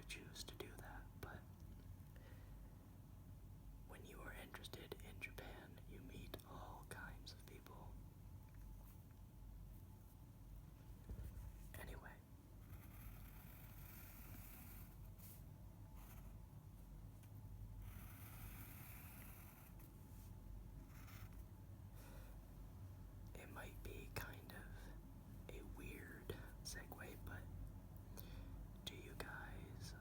choose to do that, but when you are interested in Japan, you meet all kinds of people. Anyway, it might be kind of a weird segue, but do you guys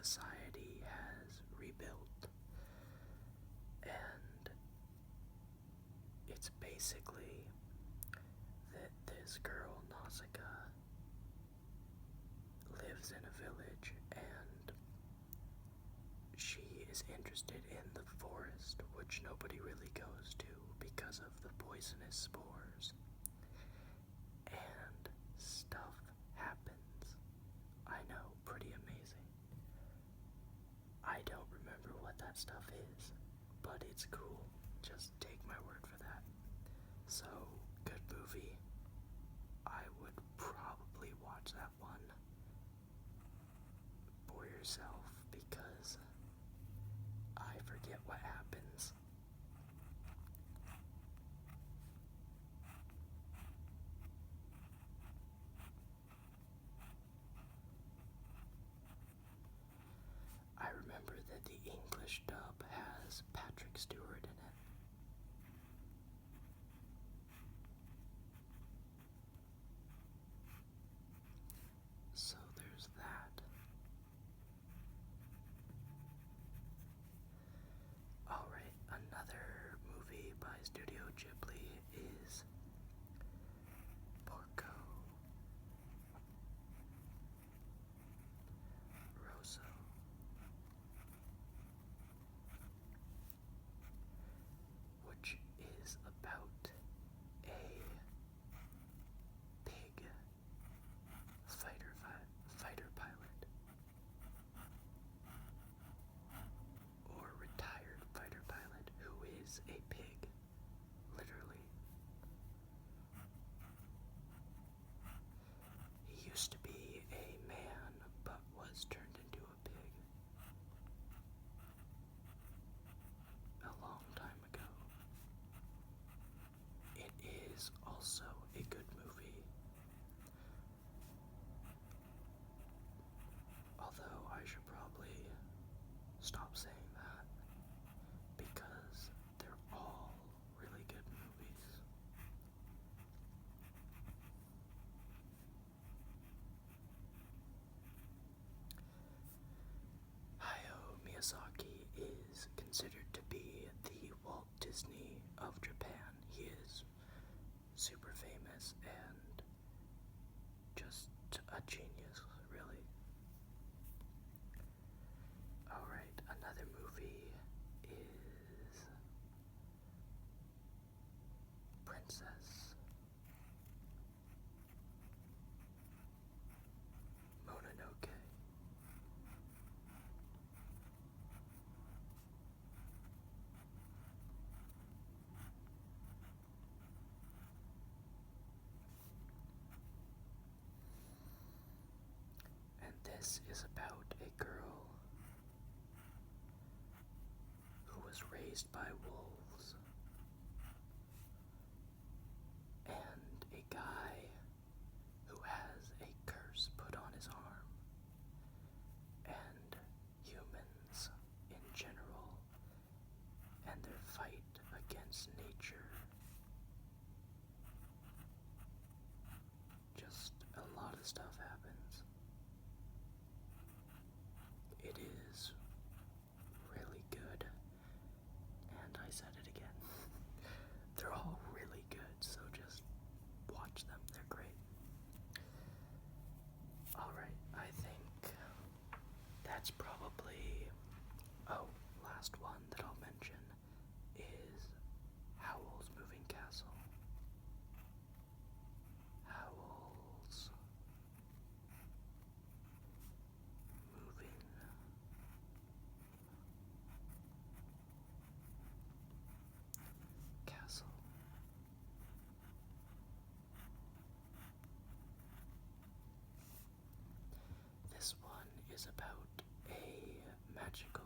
society has rebuilt. And it's basically that this girl, Nausicaa, lives in a village and she is interested in the forest, which nobody really goes to because of the poisonous spores. And stuff happens. I know, pretty amazing. I don't remember what that stuff is, but it's cool. Just take my word for that. So, good movie. I would probably watch that one for yourself because I forget what happens. I remember that the English dub has Patrick Stewart in it. So there's that. Alright, another movie by Studio Ghibli is Porco Rosso, which is about a pig fighter pilot, or retired fighter pilot who is a pig, literally. He used to be a man, but was turned into a pig a long time ago. It is also a good movie, although I should probably stop saying that because they're all really good movies. Hayao Miyazaki is considered to be the Walt Disney of Japan. He is super famous and just a genius, really. Alright, another movie is Princess Mononoke. And this is about a girl who was raised by wolves and a guy who has a curse put on his arm, and humans in general and their fight against nature. Just a lot of stuff happens. It is really good, and I said it again. They're all really good, so just watch them. They're great. Alright, I think that's probably... Oh, last one that I'll mention is Howl's Moving Castle. Howl's Moving Castle. This one is about a magical